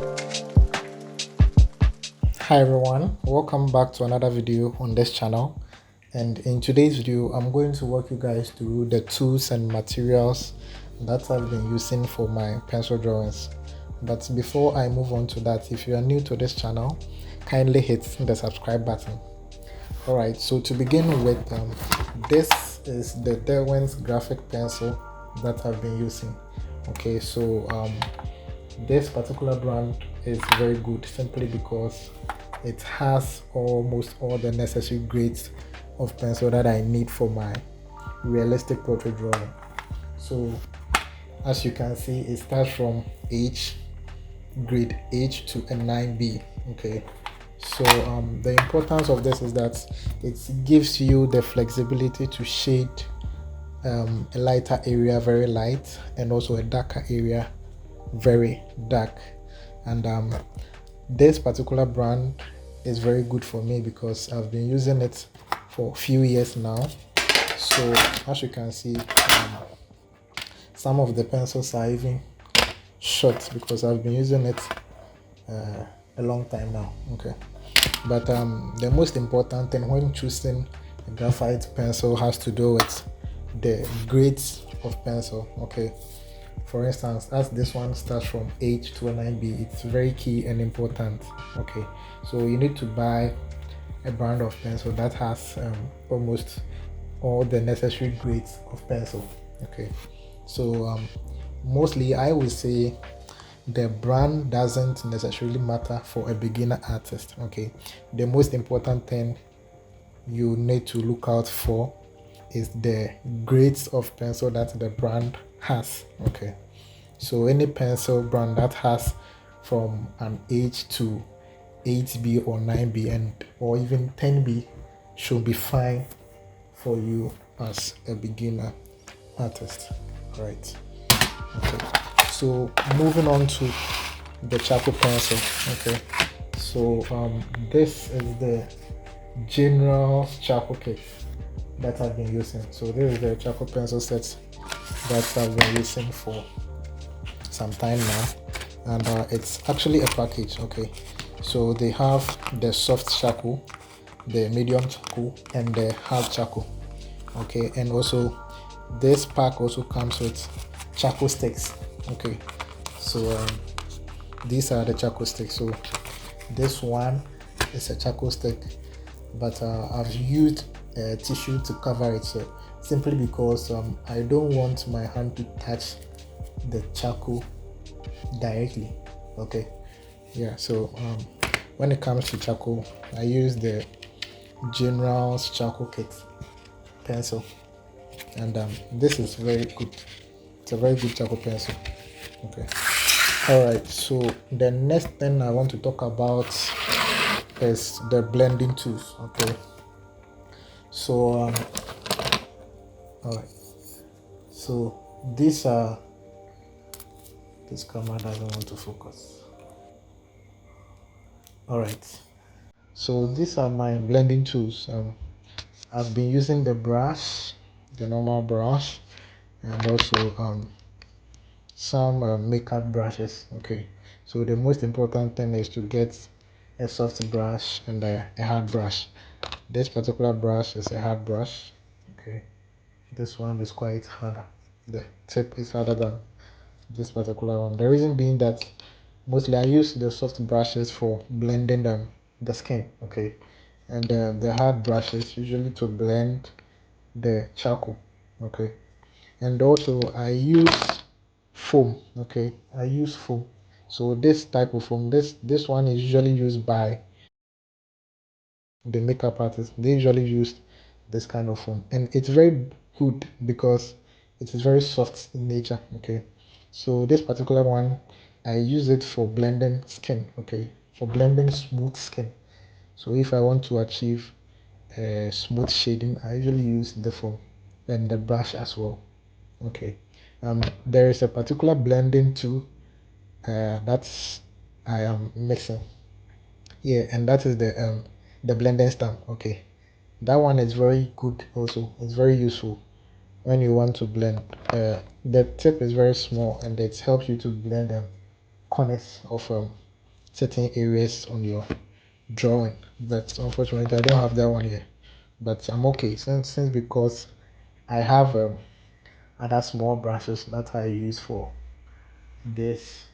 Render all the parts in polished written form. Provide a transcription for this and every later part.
Hi everyone, welcome back to another video on this channel, and in today's video I'm going to walk you guys through the tools and materials that I've been using for my pencil drawings. But before I move on to that, if you are new to this channel, kindly hit the subscribe button. Alright, so to begin with, this is the Derwent's Graphite pencil that I've been using. Okay, so this particular brand is very good simply because it has almost all the necessary grades of pencil that I need for my realistic portrait drawing. So as you can see, it starts from grade H to a 9B. Okay, so the importance of this is that it gives you the flexibility to shade a lighter area very light and also a darker area very dark. And this particular brand is very good for me because I've been using it for a few years now. So as you can see, some of the pencils are even short because I've been using it a long time now. Okay, but the most important thing when choosing a graphite pencil has to do with the grades of pencil. Okay, for instance, as this one starts from H to a 9B, it's very key and important. Okay, so you need to buy a brand of pencil that has almost all the necessary grades of pencil. Okay, so mostly I would say the brand doesn't necessarily matter for a beginner artist. Okay, the most important thing you need to look out for is the grades of pencil that the brand has. Okay, so any pencil brand that has from an H to 8B or 9B and or even 10B should be fine for you as a beginner artist. Right, okay, so moving on to the charcoal pencil. Okay, so this is the general charcoal kit that I've been using. So this is the charcoal pencil set that I've been using for some time now, and it's actually a package. Okay, so they have the soft charcoal, the medium charcoal, and the hard charcoal. Okay, and also this pack also comes with charcoal sticks. Okay, so these are the charcoal sticks. So this one is a charcoal stick, but I've used tissue to cover it, so simply because I don't want my hand to touch the charcoal directly. Okay, yeah, so when it comes to charcoal, I use the General's charcoal kit pencil, and this is very good. It's a very good charcoal pencil. Okay, all right, so the next thing I want to talk about is the blending tools. Okay, so all right, so these are, this camera doesn't want to focus. All right, so these are my blending tools. I've been using the brush, the normal brush, and also some makeup brushes. Okay, so the most important thing is to get a soft brush and a hard brush. This particular brush is a hard brush. Okay, this one is quite harder. The tip is harder than this particular one. The reason being that mostly I use the soft brushes for blending the skin. Okay, and the hard brushes usually to blend the charcoal. Okay, and also I use foam. Okay, I use foam. So this type of foam, this one is usually used by the makeup artists. They usually use this kind of foam, and it's very good because it is very soft in nature. Okay, so this particular one I use it for blending skin. Okay, for blending smooth skin. So if I want to achieve smooth shading, I usually use the foam and the brush as well. Okay, there is a particular blending tool that's I am mixing here, and that is the blending stamp. Okay, that one is very good also. It's very useful when you want to blend. The tip is very small and it helps you to blend corners of certain areas on your drawing, but unfortunately I don't have that one here. But I'm okay since because I have other small brushes that I use for this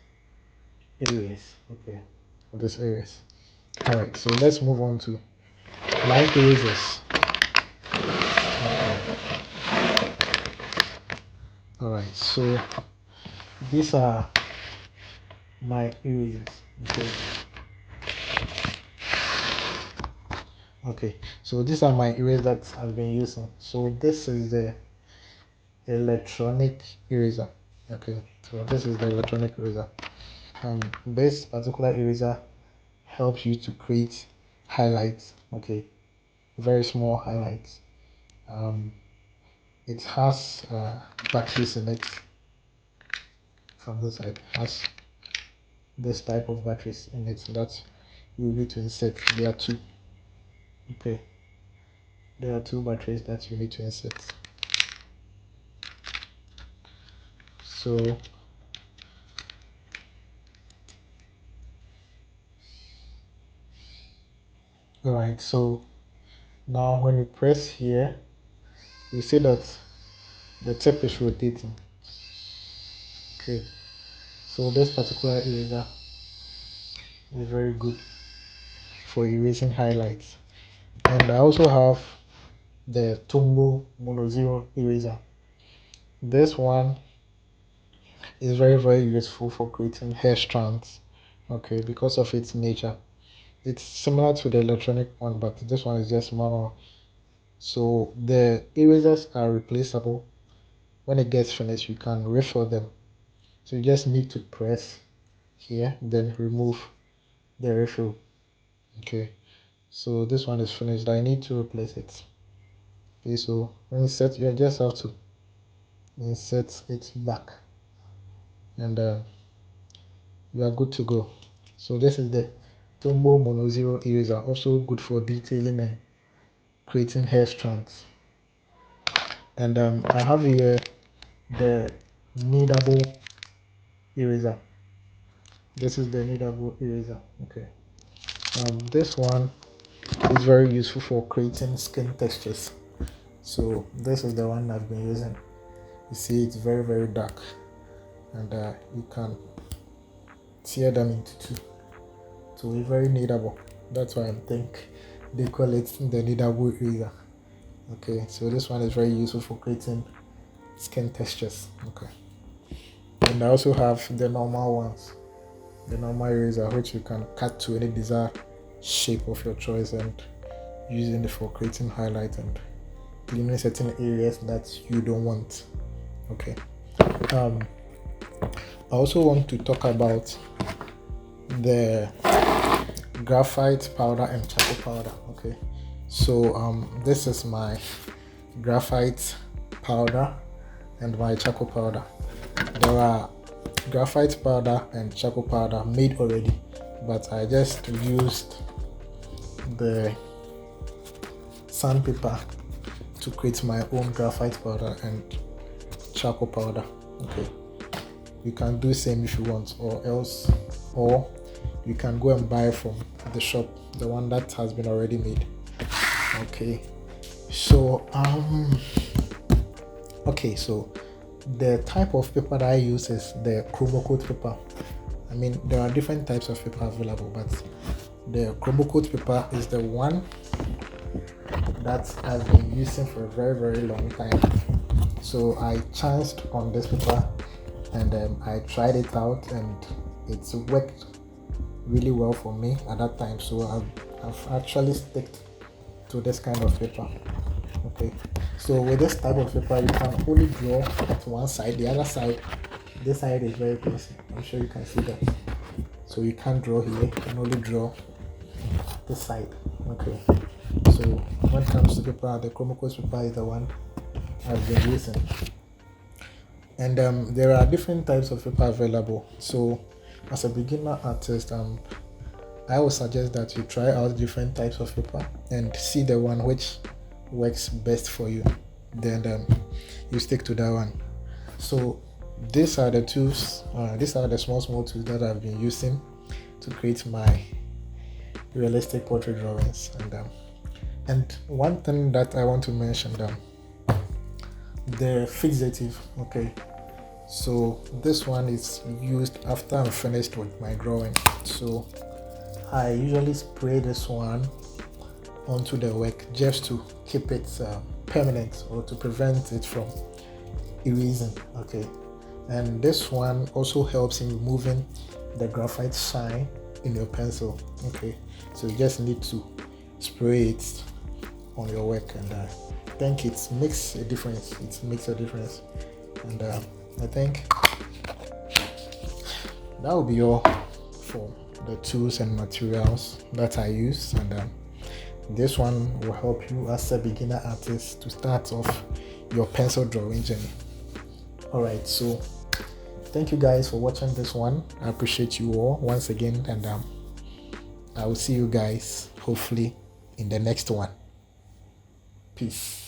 areas. Okay, for this areas. All right, so let's move on to light erasers. All right, so these are my erasers. Okay. Okay, so these are my erasers that I've been using. So this is the electronic eraser. Okay, so this is the electronic eraser. This particular eraser helps you to create highlights. Okay, very small highlights. It has batteries in it. From this side, it has this type of batteries in it that you need to insert. There are two. Okay, there are two batteries that you need to insert. So alright, so now when you press here, you see that the tip is rotating. Okay, so this particular eraser is very good for erasing highlights. And I also have the Tombow Mono Zero eraser. This one is very useful for creating hair strands. Okay, because of its nature. It's similar to the electronic one, but this one is just manual. So the erasers are replaceable. When it gets finished, you can refill them. So you just need to press here, then remove the refill. Okay, so this one is finished. I need to replace it. Okay, so when you set, you just have to insert it back, and you are good to go. So this is the Tombow Mono Zero eraser, also good for detailing and creating hair strands. And I have here the kneadable eraser. This is the kneadable eraser. Okay. This one is very useful for creating skin textures. So this is the one I've been using. You see, it's very dark, and you can tear them into two. So it's very kneadable. That's why I think they call it the kneadable eraser. Okay, so this one is very useful for creating skin textures. Okay, and I also have the normal ones, the normal eraser, which you can cut to any desired shape of your choice and using it for creating highlights and cleaning certain areas that you don't want. Okay, I also want to talk about the graphite powder and charcoal powder. Okay, so this is my graphite powder and my charcoal powder. There are graphite powder and charcoal powder made already, but I just used the sandpaper to create my own graphite powder and charcoal powder. Okay, you can do the same if you want, or you can go and buy from the shop the one that has been already made. Okay, so so the type of paper that I use is the chromo coat paper. I mean, there are different types of paper available, but the chromo coat paper is the one that I've been using for a very long time. So I chanced on this paper, and I tried it out, and it's worked really well for me at that time. So I've actually stuck to this kind of paper. Okay, so with this type of paper, you can only draw at one side. The other side, this side is very close. I'm sure you can see that. So you can't draw here. You can only draw this side. Okay, so when it comes to paper, the chromo coat paper is the one I've been using. And there are different types of paper available. So as a beginner artist, I would suggest that you try out different types of paper and see the one which works best for you. Then you stick to that one. So these are the tools. These are the small tools that I've been using to create my realistic portrait drawings. And one thing that I want to mention, the fixative. Okay, so this one is used after I'm finished with my drawing. So I usually spray this one onto the work just to keep it permanent, or to prevent it from erasing. Okay, and this one also helps in removing the graphite shine in your pencil. Okay, so you just need to spray it on your work, and I think it makes a difference. It makes a difference, and I think that will be all for the tools and materials that I use, and this one will help you as a beginner artist to start off your pencil drawing journey. Alright, so thank you guys for watching this one. I appreciate you all once again, and I will see you guys hopefully in the next one. Peace.